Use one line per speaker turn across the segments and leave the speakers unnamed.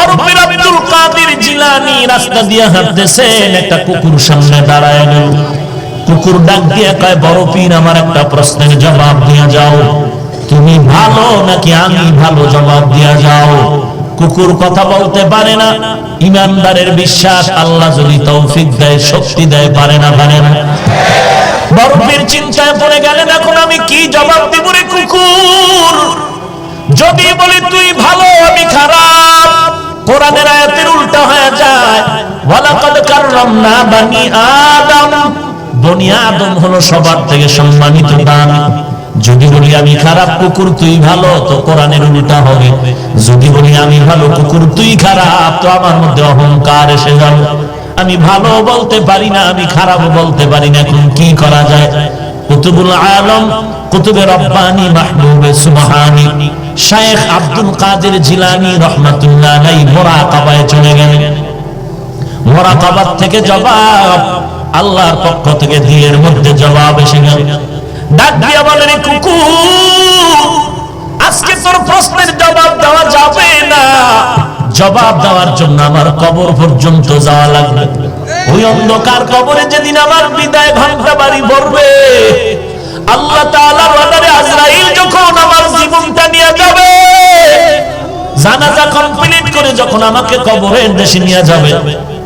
বরফির আব্দুল কাদের জিলানী রাস্তা দিয়ে হাঁটতেছেন, একটা কুকুর সামনে দাঁড়ায় গেল। কুকুর ডাক দিয়ে কয়, বরফির আমার একটা প্রশ্নের জবাব দিয়ে যাও, তুমি ভালো নাকি আমি ভালো, জবাব দিয়ে যাও। কুকুর কথা বলতে পারে না, ইমানদারের বিশ্বাস আল্লাহ যদি তৌফিক দেয়, শক্তি দেয়, পারে না। বরফির চিন্তায় পড়ে গেলেন, এখন আমি কি জবাব দিব রে কুকুর? যদি বলি তুই ভালো আমি খারাপ, কোরআনের আয়াতের উল্টা হয়ে যায়, ওয়ালাকাদ কাররামনা বানি আদম, বনি আদম হলো সবার থেকে সম্মানিত প্রাণী। যদি বলি আমি খারাপ কুকুর তুই ভালো, তো কোরআনের উল্টা হবে। যদি বলি আমি ভালো কুকুর তুই খারাপ, তো আমার মধ্যে অহংকার এসে যাবে। আমি ভালো বলতে পারি না, আমি খারাপ বলতে পারি না, এখন কি করা যায়? কুতুবুল আলম, কুতুবে রব্বানি, মাহবুবে সুবহানি শাইখ আব্দুল কাদের জিলানী রাহমাতুল্লাহ আলাইহি মুরাকাবায় চলে গেলেন। মুরাকাবার থেকে জবাব আল্লাহর পক্ষ থেকে দিলের মধ্যে জবাব এসে গেল। ডাক দিয়া বলেন, কুকুর আজকে তোর প্রশ্নের জবাব দেওয়া যাবে না, জবাব দেওয়ার জন্য আমার কবর পর্যন্ত যাওয়া লাগবে। ওই অন্ধকার কবরে যেদিন আমার বিদায় ঘন্টা বাড়ি পড়বে, আল্লাহ তাআলার অর্ডারে আজরাইল যখন আমার জীবনটা নিয়ে যাবে, জানাজা কমপ্লিট করে যখন আমাকে কবরের দেশে নিয়ে যাবে,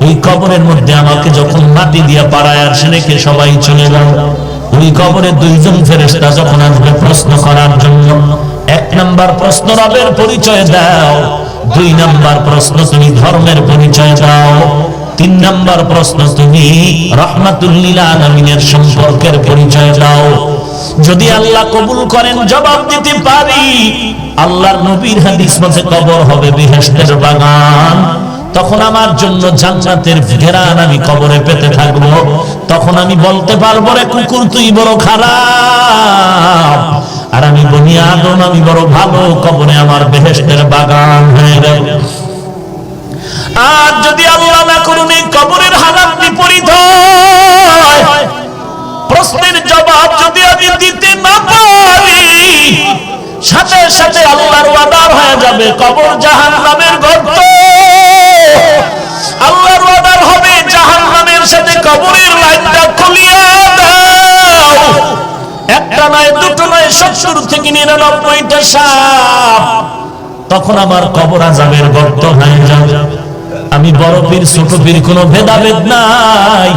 ওই কবরের মধ্যে আমাকে যখন মাটি দিয়ে পাড়ায় আর রেখে সবাই চলে যাবে, ওই কবরে দুইজন ফেরেশতা যখন আসবে প্রশ্ন করার জন্য, এক নাম্বার প্রশ্ন রবের পরিচয় দাও, দুই নাম্বার প্রশ্ন তুমি ধর্মের পরিচয় দাও, তিন নাম্বার প্রশ্ন তুমি রাহমাতুল লিল আলামিনের সম্পর্কের পরিচয় দাও। যদি আল্লাহ কবুল করেন জবাব দিতে পারি, আল্লাহর নবীর হাদিস মতে কবর হবে বেহেশতের বাগান। তখন আমার জন্য জান্নাতের ঘেরান আমি কবরে পেতে থাকবো। তখন আমি বলতে পারবো, রে কুকুর তুই বড় খারাপ, আর আমি বনি আদম আমি বড় ভালো, কবরে আমার বেহেশতের বাগান হয়ে গেল। আর যদি আল্লাহ না করুন এই কবরের হালাত বিপরীত হয়, প্রশ্নের জবাব যদি আমি দিতে না পারি, সাথে সাথে আল্লাহর ওয়াদার হয়ে যাবে কবর জাহান্নামের গর্ত। আল্লাহর ওয়াদার হবে জাহান্নামের সাথে কবরের লাইনটা খুলিয়ে দাও। একটা নয়, দুটো নয়, 70 থেকে 99টা সাপ। তখন আমার কবর আযাবের গর্ত হয়ে যাবে। আমি বড় পীর ছোট পীর কোনো ভেদাভেদ নাই।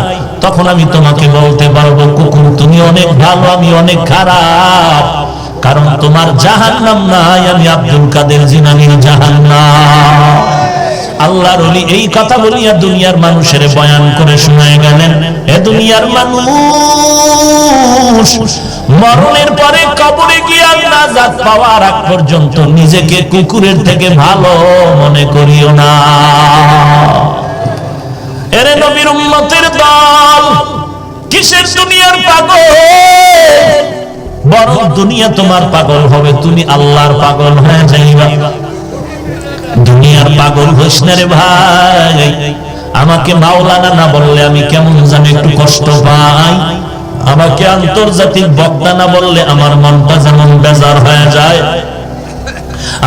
তখন আমি তোমাকে বলতে পারবো, কুকুর তুমি অনেক ভালো, আমি অনেক খারাপ, কারণ তোমার জাহান্নাম নাই, আমি আব্দুল কাদের জিলানীর জাহান্নাম। আল্লাহর ওলি এই কথা বলিয়া দুনিয়ার মানুষের বয়ান করে শোনায় গেলেন, এ দুনিয়ার মানুষ, মরণের পরে কবরে গিয়ে নাজাত পাওয়ার আগ পর্যন্ত নিজেকে কুকুরের থেকে ভালো মনে করিও না। এরে নবীর উম্মতের দল, কিসের দুনিয়ার পাগল? বরং দুনিয়া তোমার পাগল হবে, তুমি আল্লাহর পাগল হয়ে যাইবা। দুনিয়ার পাগল হইস না রে ভাই। আমাকে মাওলানা না বললে আমি কেমন জানি একটু কষ্ট পাই, আমাকে আন্তর্জাতিক বক্তা না বললে আমার মনটা যেমন বেজার হয়ে যায়,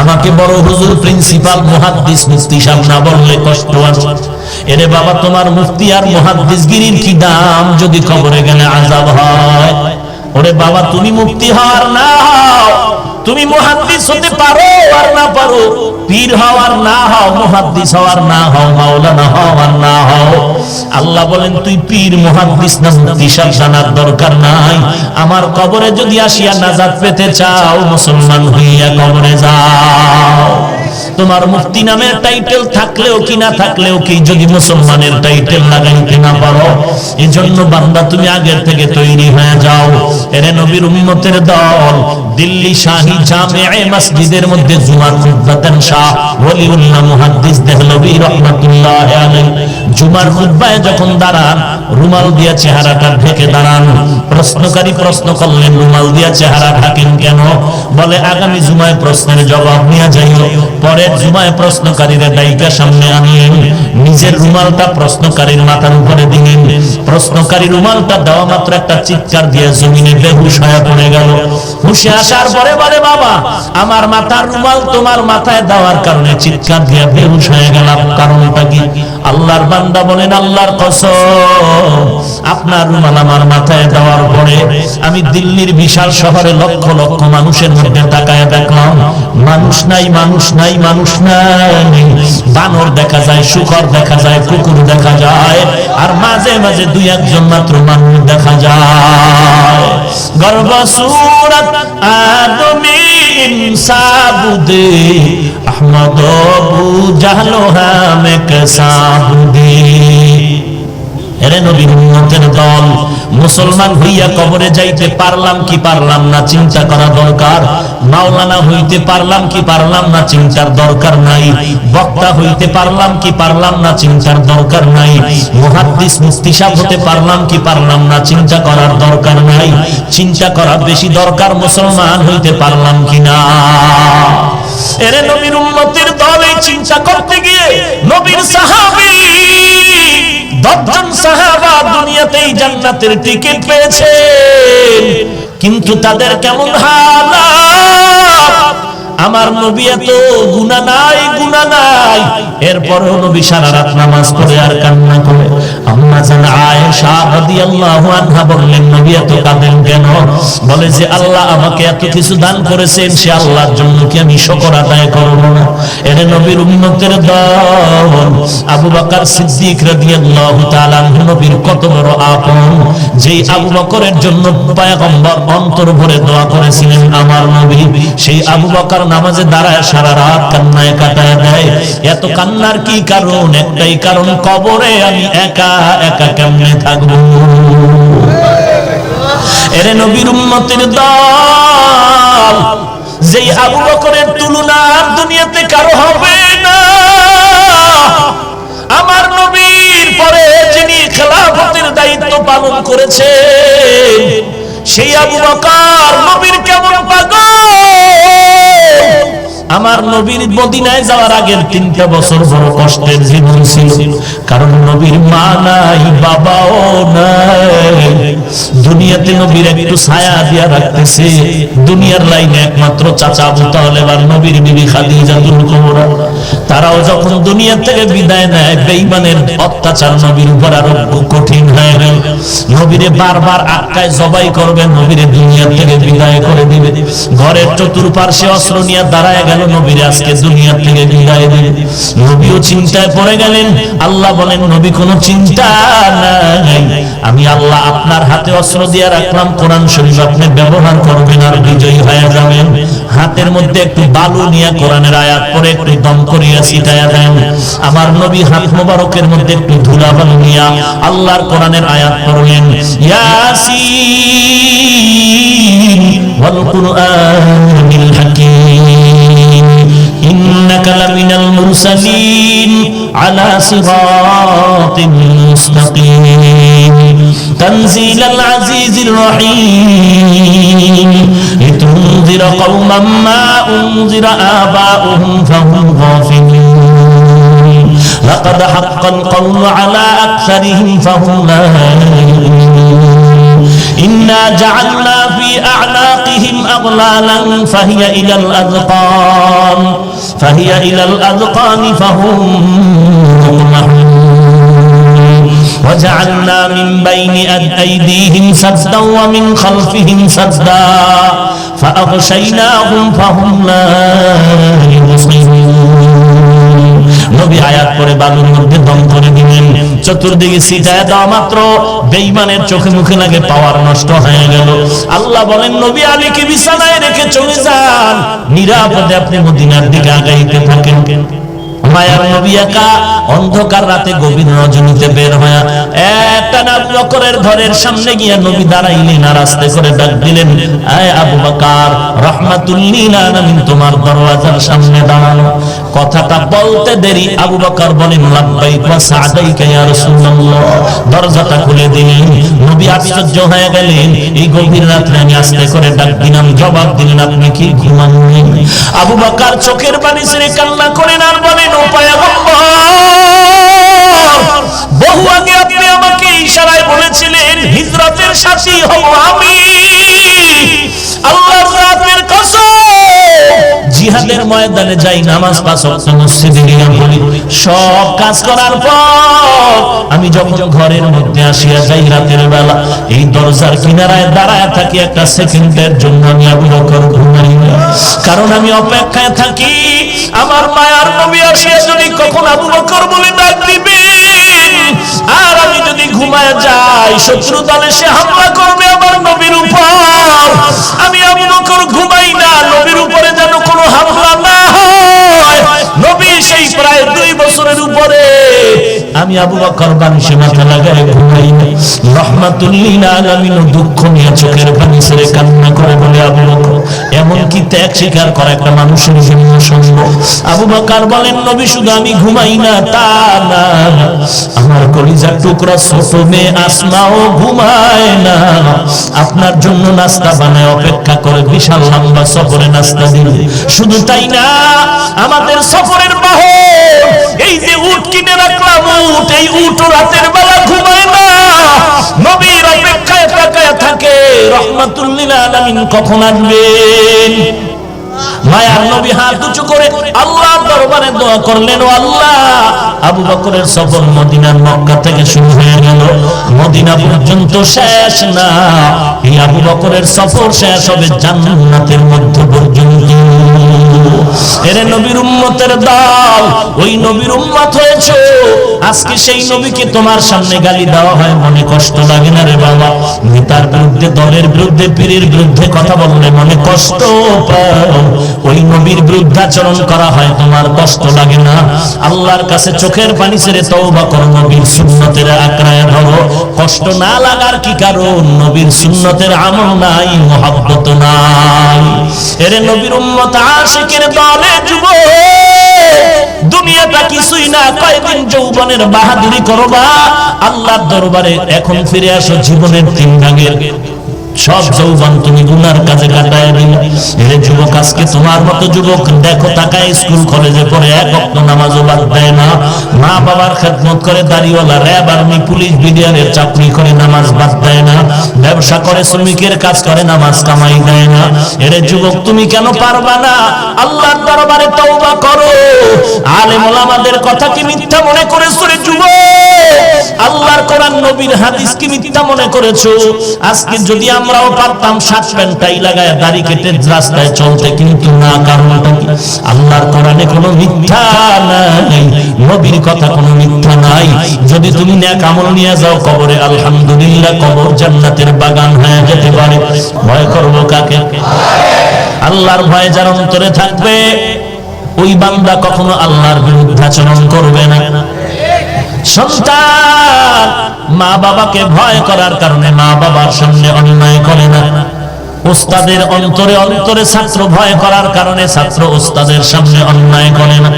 আমাকে বড় হুজুর প্রিন্সিপাল মুহাদ্দিস মুফতি সাহেব না বললে কষ্ট আছে। এরে বাবা, তোমার মুফতি আর মুহাদ্দিসগিরির কি দাম যদি কবরে গেলে আযাব হয়? ওরে বাবা, তুমি মুফতি হও আর না হও, তুমি মুহাদ্দিস হতে পারো আর না পারো, পীর হও আর না হও, মুহাদ্দিস হও আর না হও, মাওলানা হও আর না হও, আল্লাহ বলেন তুই পীর মুহাদ্দিস না মুফতি সাহেব জানার দরকার নাই। আমার কবরে যদি আসিয়া নাজাত পেতে চাও, মুসলমান হইয়া কবরে যাও। তোমার মুফতি নামের টাইটেল থাকলেও কি না থাকলেও কি, যদি মুসলমানের টাইটেল লাগাইতে না পারো, এজন্য বান্দা তুমি আগের থেকে তৈরি হয়ে যাও। এরে নবীর উম্মতের দল, দিল্লি শাহী জামিআ মসজিদের মধ্যে জুমার খুতবা দেন শাহ ওলিউল্লাহ মুহাদ্দিস দেহলভী রাহমাতুল্লাহি আলাইহি। জুমার খুতবায় যখন দাঁড়ান, রুমাল দিয়া চেহারাটা ঢেকে দাঁড়ান। প্রশ্নকারী প্রশ্ন করলেন, রুমাল দিয়া চেহারা ঢাকেন কেন? বলে আগামী জুমায় প্রশ্নের জবাব নিয়ে যাইও, পরে পরের জুমায় প্রশ্নকারীরা ডাইকা সামনে আনলেন, নিজের রুমালটা প্রশ্নকারীর মাথার উপরে দিলেন। প্রশ্নকারী রুমালটা দেওয়া মাত্র একটা চিৎকার দিয়ে জমিনে বেহুশ হয়ে পড়ে গেল। হুশে আসার পরে বলে, বাবা আমার মাথার রুমাল তোমার মাথায় দেওয়ার কারণে চিৎকার দিয়ে বেহুশ হয়ে গেলাম, কারণটা কি? আল্লাহর বান্দা বলেন, আল্লাহর কসম, আপনার রুমাল আমার মাথায় দেওয়ার পরে আমি দিল্লির বিশাল শহরে লক্ষ লক্ষ মানুষের মধ্যে তাকায় দেখলাম, মানুষ নাই, মানুষ নাই, মানুষ নাই। বানর দেখা যায়, শুকর দেখা যায়, কুকুর দেখা যায়, আর মাঝে মাঝে দুই একজন মাত্র মানুষ দেখা যায়। গর্ব সুরত আদমি ইনসাবুদে আহমদ আবু জাহলো হামে কেসাবুদে। এরে নবীর উম্মতের দল, মুসলমান হইয়া কবরে যাইতে পারলাম কি পারলাম না চিন্তা করা দরকার। মাওলানা হইতে পারলাম কি পারলাম না চিন্তার দরকার নাই। বক্তা হইতে পারলাম কি পারলাম না চিন্তার দরকার নাই। মুহাদ্দিস মুফতি সাহেব হতে পারলাম কি পারলাম না চিন্তা করার দরকার নাই। চিন্তা করা বেশি দরকার মুসলমান হইতে পারলাম কিনা। এরে নবীর উম্মতের দল, এই চিন্তা করতে গিয়ে নবীর সাহাবী 10 জন সাহাবা দুনিয়াতেই জান্নাতের টিকিট পেয়েছেন, কিন্তু তাদের কেমন হালাত। আমার নবী এত গুনাহ নাই, গুনাহ নাই, এরপরও নবী সারা রাত নামাজ পড়ে আর কান্না করে। আম্মা জান আয়েশা রাদিয়াল্লাহু আনহা বললেন, নবী এত কাঁদেন কেন? বলে যে আল্লাহ আমাকে এত কিছু দান করেছেন, সে আল্লাহর জন্য কি আমি শুকর আদায় করব না? এরে নবীর উম্মতের দল, আবু বকর সিদ্দিক রাদিয়াল্লাহু তাআলা আনহু নবীর কত বড় আপন, যেই আবু বকরের জন্য পয়গম্বর অন্তর ভরে দোয়া করেছিলেন আমার নবী, সেই আবু বকর নামাজে দাঁড়ায় সারা রাত কান্নায় কাটায় দেয়। এত কান্নার কি কারণ? একটাই কারণ, কবরে আমি একা একা কেমনে থাকবো। এরে নবীর উম্মতের দল, যেই আবু বকরের তুলনা আর দুনিয়াতে কারো হবে না। আমার নবীর পরে যিনি খেলাফতের দায়িত্ব পালন করেছেন, সেই আবু বকর নবীর কেমন পাগল। আমার নবীর মদিনায় যাওয়ার আগের 3টা বছর বড় কষ্টের জীবন ছিল, কারণ নবীর মা নাই, বাবাও নাই। দুনিয়াতে নবীর একটু ছায়া দিয়া রাখতেছে, দুনিয়ার লাইনে একমাত্র চাচা আবু তালেব আর নবীর বিবি খাদিজাতুল কুবরা। তারাও যখন দুনিয়া থেকে বিদায় নেয়, বেঈমানের অত্যাচার নবীর উপর আরো কঠিন হয়ে গেল। নবীরে বারবার আটকায় জবাই করবে, নবীরে দুনিয়া থেকে বিদায় করে দিবে। ঘরের চতুর্পার্শ্বে অস্ত্র নিয়ে দাঁড়ায় গেল, নবীরে আজকে দুনিয়া থেকে বিদায় দিবে। নবীও চিন্তায় পড়ে গেলেন। আল্লাহ বলেন, নবী কোনো চিন্তা নাই, আমি আল্লাহ আপনার হাতে অস্ত্র দিয়ে রাখলাম, কোরআন শরীফ আপনি ব্যবহার করবেন আর বিজয়ী হয়ে যাবেন। হাতের মধ্যে একটু বালু নিয়ে কোরআনের আয়াত পড়ে একটু দম করিয়া ছিটায়া দেন। আমার নবী হাত মোবারকের মধ্যে একটু ধুলা বালু নিয়ে আল্লাহর কোরআনের আয়াত পড়লেন, ইয়াসিন ওয়াল কুরআনিল হাকীম ইন্নাকা লামিনাল মুরসালিন আলা সিরাতিন মুস্তাকিম তানজিলাল আজিজির রহিম লিতুনজিরা কওমান মা উনজিরা আবাউহুম ফাহুম গাফিলুন লাকাদ হাক্কাল কওলু আলা আকসারিহিম ফাহুম লা ইউমিনুন ইন্না জাআলনা ফি আ'নাকিহিম আগলালান ফাহিয়া ইলাল আযকান ফাহুম মুকমাহুন وجعلنا من بين أيديهم سدا ومن خلفهم سدا فأغشيناهم فهم لا يبصرون। নবী আয়াত পড়ে বালুর মধ্যে দম করে দিলেন, চতুর্দিকে ছিটায় দেওয়া মাত্র বেঈমানের চোখে মুখে লাগে, পাওয়ার নষ্ট হয়ে গেল। আল্লাহ বলেন, নবী আলীকে বিছানায় রেখে চলে যান, নিরাপদে আপনি মদিনার দিকে আগাইতে থাকেন। মায়ার নবী একা অন্ধকার রাতে গভীর রজনীতে বের হয়ে একটা আবু বকরের ঘরের সামনে গিয়ে নবী দাঁড়াইলেন আর আস্তে করে ডাক দিলেন, আয় আবু বকর, রাহমাতুল লিল আলামিন তোমার দরওয়াজার সামনে দাঁড়ানো। কথাটা বলতে দেরি আবু বকর বলেন, লাব্বাইক ওয়া সাদাইকা ইয়া রাসূলুল্লাহ। দরজাটা খুলে দিলেন। নবী আশ্চর্য হয়ে গেলেন, এই গভীর রাতে আমি আস্তে করে ডাক দিলাম, জবাব দিলেন আপনি কি ঘুমাননি? আবু বকর চোখের পানি ছেড়ে কান্না করেন আর বলেন, ও পয়গম্বর, বহু আগে আপনি আমাকে ইশারায় বলেছিলেন হিজরতের সাথী হব আমি। আল্লাহর জাতের কসম, জিহাদের ময়দানে যাই, নামাজ পাঁচ ওয়াক্ত মসজিদে গিয়ে পড়ি, সব কাজ করার পর আমি যখন ঘরের মধ্যে আসিয়া যাই রাতের বেলা, এই দরজার কিনারায় দাঁড়ায় থাকি একটা সেকেন্ডের জন্য আমি আবু বকর ঘুমাই না। কারণ আমি অপেক্ষায় থাকি আমার মায়ার নবী আসিয়া যদি কখন আবু বকর বলে ডাক দিবেন, আর আমি যদি ঘুমায় যাই শত্রু দল এসে হামলা করবে আমার নবীর উপর। আমি আবু বকর ঘুমাই না, নবীর উপরে যেন কোনো হামলা না হয়। নবী সেই প্রায় 2 বছরের উপরে আমি আবু বকর বালিশে মাথা লাগায় ঘুমাই না। রাহমাতুল লিল আলামিন দুঃখ নিয়ে চোখের পানি ছেড়ে কান্না করে বলে, আবু বকর, এমন কি ত্যাগ স্বীকার করা একটা মানুষের জন্য সম্ভব? আবু বকর বলেন, নবী শুধু আমি ঘুমাই না তা না, আমার কলিজার টুকরা ছোট মেয়ে আসমাও ঘুমায় না। আপনার জন্য নাস্তা বানায় অপেক্ষা করে, বিশাল লম্বা সফরে নাস্তা দিলে। শুধু তাই না, আমাদের সফরের বাহন এই যে উট কিনে রাখলাম, উট, এই উট রাতের বেলা ঘুমায় না, নবীর অপেক্ষায় তাকায় থাকে রাহমাতুল লিল আলামিন কখন আসবেন। মায়ার নবী হাত উঁচু করে আল্লাহর দরবারে দোয়া করলেন, ও আল্লাহ, আবু বকরের সফর মদিনার মক্কা থেকে শুরু হয়ে গেল, মদিনা পর্যন্ত শেষ না, এই আবু বকরের সফর শেষ হবে জান্নাতের মধ্য পর্যন্ত। এরে নবীর উম্মতের দল, ওই নবীর উম্মত হয়েছে, আজকে সেই নবীকে তোমার সামনে গালি দেওয়া হয়, মনে কষ্ট লাগে না রে বাবা? নেতার বিরুদ্ধে, দলের বিরুদ্ধে, পীরের বিরুদ্ধে কথা বললে মনে কষ্ট পাও, ওই নবীর বিরুদ্ধাচরণ করা হয়, তোমার কষ্ট লাগে না? আল্লাহর কাছে চোখের পানি ছেড়ে তওবা করো, নবীর সুন্নতের আঁকড়ায় ধরো। কষ্ট না লাগার কি কারণ? নবীর সুন্নতের আমল নাই, মহব্বত নাই। এরে নবীর উম্মত আশিকের দলে যুবক, দুনিয়াটা কিছুই না, কয়দিন যৌবনের বাহাদুরি করবা, আল্লাহর দরবারে এখন ফিরে আসো। জীবনের 3 ভাগের সব যৌবন তুমি গুনার কাজে কাটায় দিলে। এরে যুবক, আজকে তোমার মতো যুবক দেখো, তাকায় স্কুল কলেজে পড়ে, 1 ওয়াক্ত নামাজও বাদ দেয় না, মা বাবার খেদমত করে, দাড়িওয়ালা, র‍্যাব, আর্মি, পুলিশ, বিডিআরের চাকরি করে, নামাজ বাদ দেয় না, ব্যবসা করে, শ্রমিকের কাজ করে, নামাজ কামাই দেয় না। এরে যুবক, তুমি কেন পারবা না? আল্লাহর দরবারে তওবা করো। আলেম ওলামাদের কথা কি মিথ্যা মনে করেছো রে যুবক? আল্লাহর কোরআন, নবীর হাদিস কি মিথ্যা মনে করেছো? আজকে যদি আমরাও পারতাম শার্ট প্যান্ট টাই লাগায় দাড়ি কেটে রাস্তায় চলতে, কিন্তু না, কারণটা কি? আল্লাহর কোরআনে কোনো মিথ্যা নাই, নবীর কথা কোনো মিথ্যা নাই। যদি তুমি নেক আমল নিয়ে যাও কবরে, আলহামদুলিল্লাহ, কবর জান্নাতের বাগান হয়ে যেতে পারে। ভয় করব কাকে? আল্লাহর ভয় যার অন্তরে থাকবে, ওই বান্দা কখনো আল্লাহর বিরুদ্ধাচরণ করবে না। সন্তান মা বাবাকে ভয় করার কারণে মা বাবার সামনে অন্যায় করে না। ওস্তাদের অন্তরে অন্তরে ছাত্র ভয় করার কারণে ছাত্র ওস্তাদের সামনে অন্যায় করে না।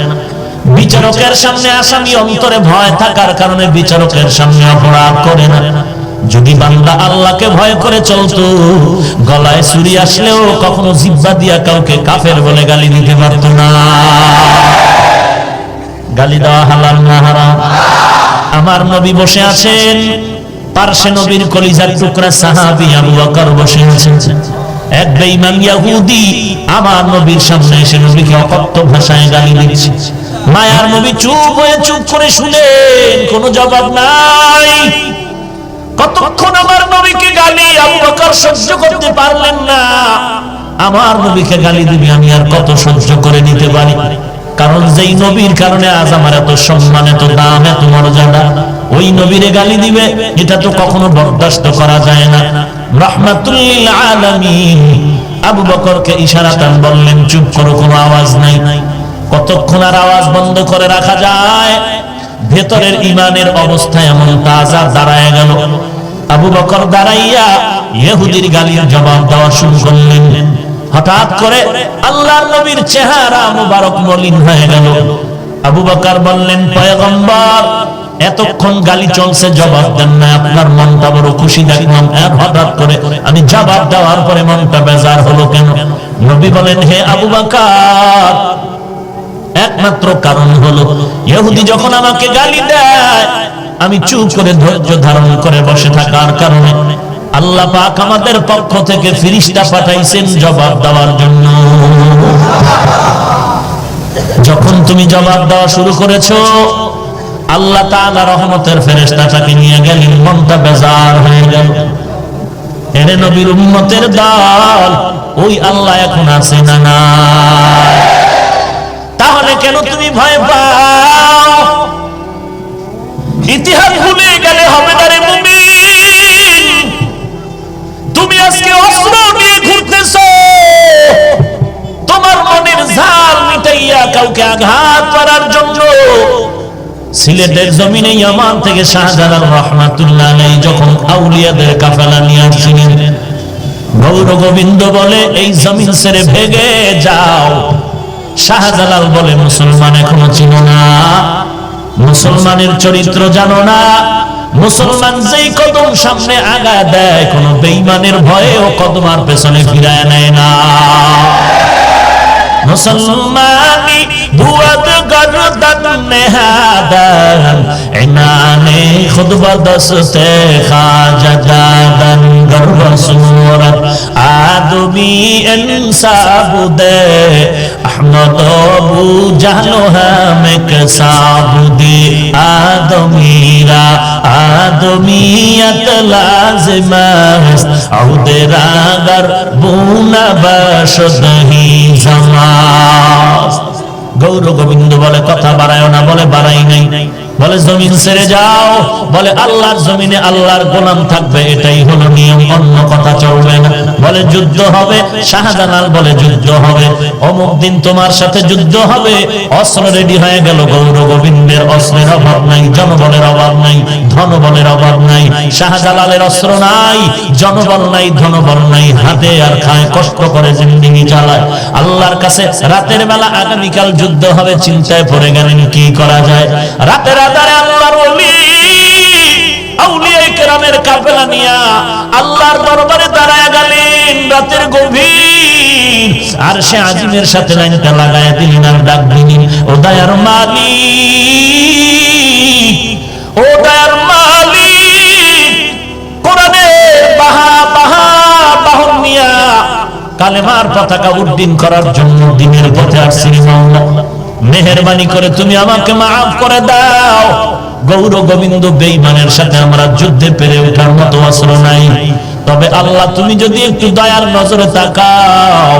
বিচারকের সামনে আসামি অন্তরে ভয় থাকার কারণে বিচারকের সামনে অপরাধ করে না। যদি বান্দা আল্লাহকে ভয় করে চলতো, গলায় ছুরি আসলেও কখনো জিহ্বা দিয়া কাউকে কাফের বলে গালি দিতে পারতো না। গালি দেওয়া হালাল না হারাম? আমার নবী বসে আছেন, পার্শ্বে নবীর কলিজার টুকরা সাহাবী আবু বকর বসে আছেন। এক বেঈমান ইহুদি আমার নবীর সামনে এসে নবীকে অকথ্য ভাষায় গালি দিচ্ছে। মায়ার নবী চুপ করে শুনেন, কোনো জবাব নাই। কতক্ষণ আমার নবীকে গালি আবু বকর সহ্য করতে পারলেন না। আমার নবীকে গালি দিবি, আমি আর কত সহ্য করে নিতে পারি? কারণ যেই নবীর কারণে আজ আমার এত সম্মান, এত দাম, এত মর্যাদা, ওই নবীরে গালি দিবে, এটা তো কখনো বরদাস্ত করা যায় না। রাহমাতুল লিল আলামিন আবু বকরকে ইশারাতান বললেন, চুপ করো, কোনো আওয়াজ নাই। কতক্ষণ আর আওয়াজ বন্ধ করে রাখা যায়? ভেতরের ইমানের অবস্থা এমন তাজা দাঁড়ায় গেল। আবু বকর দাঁড়াইয়া ইহুদির গালির জবাব দেওয়া শুরু করলেন। হঠাৎ করে আল্লাহর নবীর চেহারা মুবারক মলিন হয়ে গেল। আবু বকর বললেন, পয়গম্বর, এতক্ষণ গালি চলছে, জবাব দেন না, আপনার মনটা বড় খুশি দেখলাম, হঠাৎ করে আমি জবাব দেওয়ার পরে মনটা বেজার হলো কেন? নবী বলেন, হে আবু বকর, একমাত্র কারণ হলো ইহুদি যখন আমাকে গালি দেয় আমি চুপ করে ধৈর্য ধারণ করে বসে থাকার কারণে আল্লাহ পাক আমাদের পক্ষ থেকে ফেরেশতা পাঠাইছেন জবাব দেওয়ার জন্য। যখন তুমি জবাব দেওয়া শুরু করেছো, আল্লাহ তাআলা রহমতের ফেরেশতাটাকে নিয়ে গেলেন, মনটা বেজার হয়ে গেল। এরে নবীর উম্মতের দল, ওই আল্লাহ এখন আছে না না? তাহলে কেন তুমি ভয় পাও? ইতিহাস ভুলে গেলে হবে না রে মুমিন। তুমি আজকে অস্ত্র নিয়ে ঘুরতেছো, তোমার মনের ঝাল মিটাইয়া কাউকে আঘাত করার জন্য। সিলেটের জমিনে ইয়ামান থেকে শাহজালাল রাহমাতুল্লাহ আলাইহি যখন আউলিয়াদের কাফেলা নিয়ে আসছিলেন, গৌর গোবিন্দ বলে, এই জমিন ছেড়ে ভেগে যাও। শাহজালাল বলে, মুসলমান এখনো চিনো না, মুসলমানের চরিত্র জানো না। মুসলমান যেই কদম সামনে আগায় দেয়, কোন বেঈমানের ভয়ে ও কদম আর পেছনে ফিরায় নেয় না। মুসলমানি বুয়াদ গরদান নেহাদান ইনানে খুদবা দস্তে খাজাদান গর্ব সুরত আদমি ইনসাবুদে আহমদ আবু জাহলো হামেক সাবুদি আদমিরা আদমিয়ত লাজিমাস আউদেরাগর বুনা বাশদহি জামা। গৌর গোবিন্দ বলে, কথা বাড়ায় না, বলে বাড়াই নাই, বলে জমিন ছেড়ে যাও, বলে আল্লাহর জমিনে আল্লাহর গোলাম থাকবে, এটাই হলো নিয়ম, অন্য কথা চলবে না। বলে যুদ্ধ হবে, শাহজালাল বলে যুদ্ধ হবে, অমুক দিন তোমার সাথে যুদ্ধ হবে। অস্ত্র রেডি হয়ে গেল। গৌর গোবিন্দের অস্ত্রের অভাব নাই, জনবলের অভাব নাই, ধনবলের অভাব নাই। শাহজালালের অস্ত্র নাই, জনবল নাই, ধনবল নাই, হাতে আর খায়, কষ্ট করে জিন্দেগি চালায়। আল্লাহর কাছে রাতের বেলা আগামীকাল যুদ্ধ হবে, চিন্তায় পড়ে গেলেন কি করা যায়। রাতের আধারে আল্লাহর ওলি আউলিয়া কেরামের কাফেলা নিয়া আল্লাহর দরবারে দাঁড়ায় গেলেন। রাতের গভীর আরশে আজিমের সাথে লাইনটা লাগায় দিলেন আর ডাক দিলেন, ও দয়ার মালিক, ও দয়ার মালিক, কোরআনের বাহন নিয়া কালেমার পতাকা উড্ডীন করার জন্য দিনের পথে আসছি মাওলা, মেহেরবানি করে তুমি আমাকে মাফ করে দাও। গৌর গোবিন্দ, বেঈমানের সাথে আমরা যুদ্ধে পেরে ওঠার মতো অস্ত্র নাই, তবে আল্লাহ তুমি যদি একটু দয়ার নজরে তাকাও,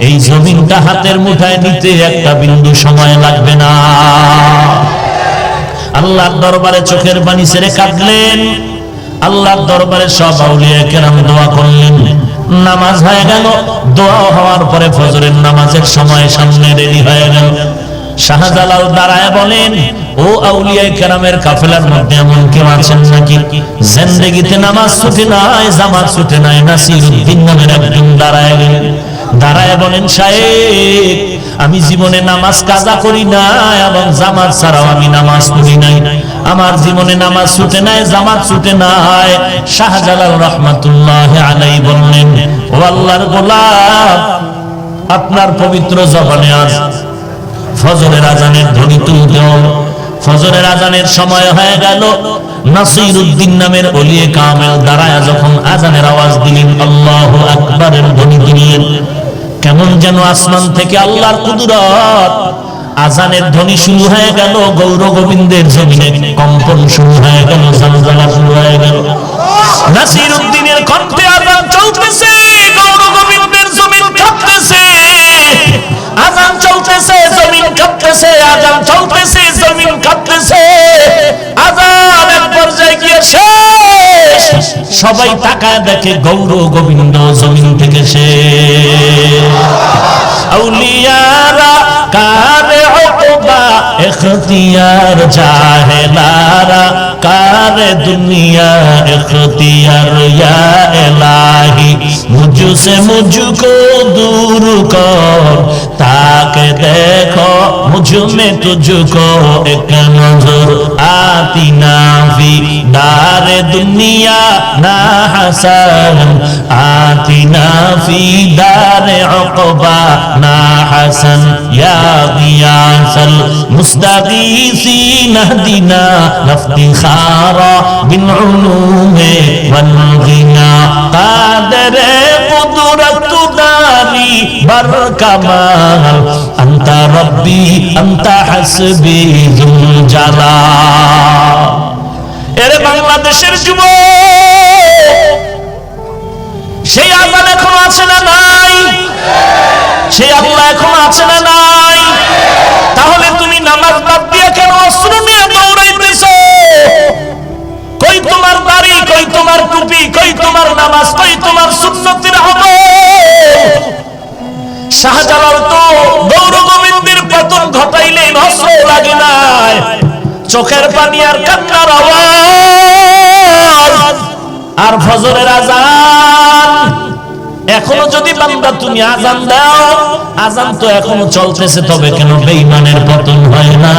এই জমিনটা হাতের মুঠায় নিতে একটা বিন্দু সময় লাগবে না। আল্লাহর দরবারে চোখের পানি ছেড়ে কাঁদলেন। আল্লাহর দরবারে সব আউলিয়া কেরাম দোয়া করলেন। নামাজ হয়ে গেল। দোয়া হওয়ার পরে ফজরের নামাজের সময় সামনে রেডি হয়ে গেল। শাহজালাল দাঁড়ায় বলেন, ও আউলিয়া কেরামের কাফেলার মধ্যে এমন কেউ আছেন নাকি জিন্দেগিতে নামাজ ছুটে নাই, জামাত ছুটে নাই? নাসিরউদ্দিন নামের একজন দাঁড়ায় গেলেন। দাঁড়ায় বলেন, সাহেব, আমি জীবনে নামাজ কাজা করি না এবং জামাত ছাড়াও আমি নামাজ পড়ি নাই। আমার জীবনে নামাজ ছুটে নাই, জামাত ছুটে নাই। শাহজালাল রাহমাতুল্লাহি আলাইহি বললেন, ও আল্লাহর গোলাম, আপনার পবিত্র জবানে আজ ফজরের আজানের ধ্বনি তুলতে হলো। ফজরের আজানের সময় হয়ে গেল। নাসিরউদ্দিন নামের ওলিয়ে কামেল দাঁড়ায় যখন আজানের আওয়াজ দিলেন, আল্লাহু আকবারের ধ্বনি দিলেন, কেমন যেন আসমান থেকে আল্লাহর কুদরত, আজানের ধ্বনি শুরু হয়ে গেল। গৌর গোবিন্দের জমিনে কম্পন শুরু হয়ে গেল, জলজলা শুরু হয়ে গেল। নাসিরউদ্দিনের কণ্ঠে আজান চলতেছে, গৌর গোবিন্দের জমিন কাঁপতেছে। আজান চলতেছে, জমিন কাঁপতেছে, আজান চলতেছে, জমিন কাঁপতেছে। আজান এক পর্যায়ে গিয়ে শেষ। সবাই তাকায় দেখে গৌর গোবিন্দ জমিন থেকে শেষ। আউলিয়ারা কারে इख्तियार जाहिलारा कार दुनिया इख्तियार या इलाही मुझसे मुझको दूर कर ताकि देखो मुझ में तुझको एक नजर आती ना फी दारे दुनिया ना हसन आती ना फी दारे उक़बा ना हसन या गियासल मुस्तगीसीन हदीना नफ्तिखारा बिन उलूमे वल गिना कादर कुदरत दारी बर कमाल अंता रब्बी अंता हसबी जुल জালাল। এরে বাংলাদেশের যুবক, সেই আযান এখন আছে না নাই? সেই আল্লাহ এখন আছে না নাই? তাহলে তুমি নামাজ বাদ দিয়ে কেন অস্ত্র নিয়ে দৌড়াইতেছো? কই তোমার দাড়ি, কই তোমার টুপি, কই তোমার নামাজ, কই তোমার সুন্নতের আমল? শাহজালাল তো গৌর গোবিন্দের পতন ঘটাইলে অস্ত্র লাগে নাই, চোখের পানি আর কান্নার আওয়াজ আর ফজরের আযান। এখনো যদি বান্দা তুমি আযান দাও, আযান তো এখনো চলতেছে, তবে কেন বেঈমানের পতন হয় না?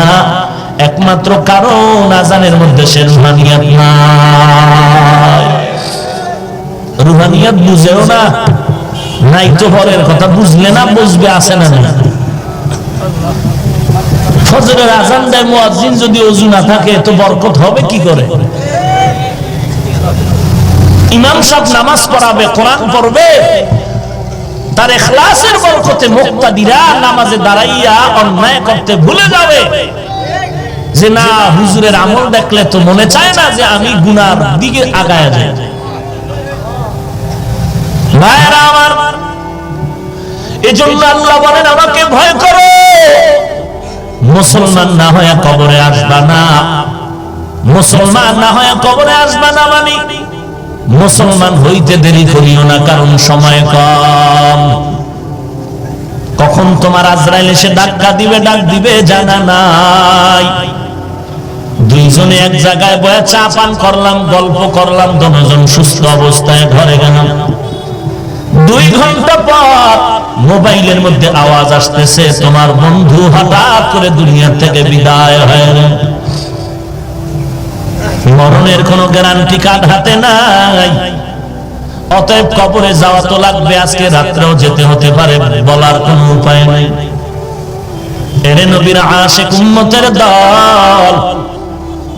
একমাত্র কারণ আযানের মধ্যে সে রুহানিয়াত নাই। রুহানিয়াত বুঝেও না, নাই তো পরের কথা, বুঝলে না বুঝবে আছে না না। ফজরের আযান দেয় মুয়াজ্জিন, যদি ওযু না থাকে তো বরকত হবে কি করে? ইমাম সাহেব নামাজ পড়াবে, কোরআন পড়বে, তার ইখলাসের বরকতে মুক্তাদিরা নামাজে দাঁড়াইয়া অন্যায় করতে ভুলে যাবে। যে না, হুজুরের আমল দেখলে তো মনে চায় না যে আমি গুনার দিকে আগায়া যাই। ভাইরা আমার, এজন্য আল্লাহ বলেন আমাকে ভয় করো, মুসলমান না হয়ে কবরে আসবা না। মুসলমান না হয়ে কবরে আসবা না মানে মুসলমান হইতে দেরি করিও না, কারণ সময় কম। কখন তোমার আজরাইল এসে ডাক্কা দিবে, ডাক দিবে জানা নাই। দুইজনে এক জায়গায় বসে চা পান করলাম, গল্প করলাম, দুজন সুস্থ অবস্থায় ঘরে গেলাম। 2 ঘন্টা পর মোবাইলের মধ্যে আওয়াজ আসতেছে, তোমার বন্ধু হঠাৎ করে দুনিয়া থেকে বিদায় হয়ে গেল। মরণের কোনো গ্যারান্টি কার্ড হাতে নাই, অতএব কবরে যাওয়া তো লাগবে, আজকে রাত্রেও যেতে হতে পারে, বলার কোনো উপায় নাই। এরে নবীর আশিক উম্মতের দল,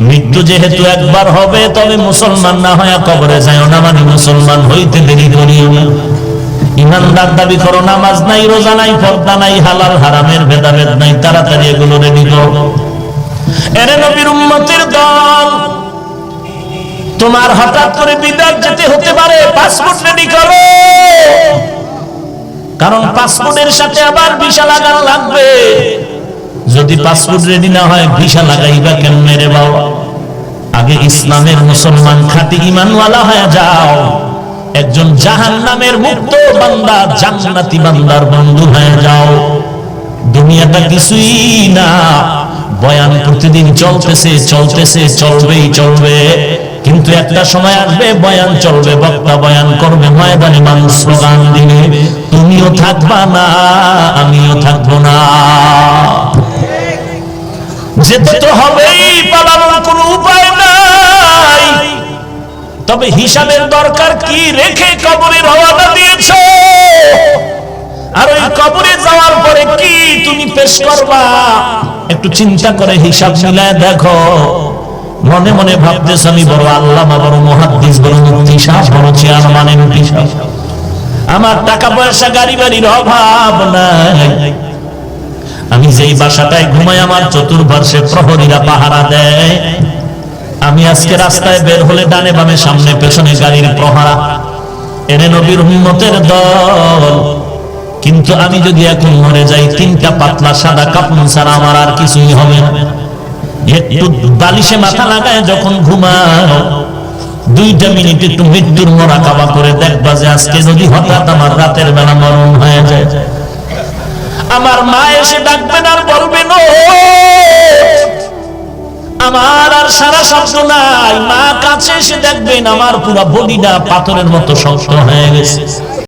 মৃত্যু যেহেতু একবার হবে, তবে মুসলমান না হয়ে কবরে যাও না মানে মুসলমান হইতে দেরি করিও না। ইমানদার দাবি করো, নামাজ নাই, রোজা নাই, পর্দা নাই, হালাল হারামের ভেদাভেদ নাই, তাড়াতাড়ি এগুলো রেডি করো। এরে নবীর উম্মতের দল, তোমার হঠাৎ করে বিদেশ যেতে হতে পারে, পাসপোর্ট রেডি করো, কারণ পাসপোর্টের সাথে আবার ভিসা লাগানো লাগবে। যদি পাসপোর্ট রেডি না হয় ভিসা লাগাইবা কেমনে রে বাবা? আগে ইসলামের মুসলমান খাঁটি ঈমানওয়ালা হয়ে যাও, একজন জাহান্নামের মুক্ত বান্দা, জান্নাতি বান্দার বন্ধু হয়ে যাও। দুনিয়াটা কিছুই না, বয়ান প্রতিদিন চলতেছে, চলতেছে, চলবেই চলবে, কিন্তু একটা সময় আসবে বয়ান চলবে, বক্তা বয়ান করবে, ময়দানে মানুষ স্লোগান দিবে, তুমিও থাকবা না, আমিও থাকবো না। যেতে তো হবেই, পালানোর কোনো উপায় নাই। তবে হিসাবের দরকার কি রেখে কবরে রওনা দিয়েছো, আর ওই কবরে যাওয়ার পরে কি তুমি পেশ করবা, একটু চিন্তা করে হিসাব মিলায় দেখো। মনে মনে ভাবতেছ আমি বড় আল্লামা, বড় মুহাদ্দিস, বড় মুফতি সাহেব, বড় চেয়ারম্যান, এমপি সাহেব, আমার টাকা পয়সা গাড়ি বাড়ির অভাব নাই, আমি যেই বাসাটায় ঘুমাই আমার চতুর্পার্শ্বে প্রহরীরা পাহারা দেয়, আমি আজকে রাস্তায় বের হলে ডানে বামে সামনে পেছনে গাড়ির প্রহারা। এরে নবীর উম্মতের দল, কিন্তু আমি যদি এখন মরে যাই, 3টা পাতলা সাদা কাপড় ছাড়া আমার আর কিছুই হবে না। একটু বালিশে মাথা লাগায় যখন ঘুমাও, 2টা মিনিট একটু মৃত্যুর মোরাকাবা করে দেখবা যে আজকে যদি হঠাৎ আমার রাতের বেলা মরণ হয়ে যায়, আমার মা এসে ডাকবেন আর বলবেন ও, আমার আর সারা শব্দ নাই। মা কাছে এসে দেখবেন আমার পুরো বডিটা পাথরের মতো শক্ত হয়ে গেছে।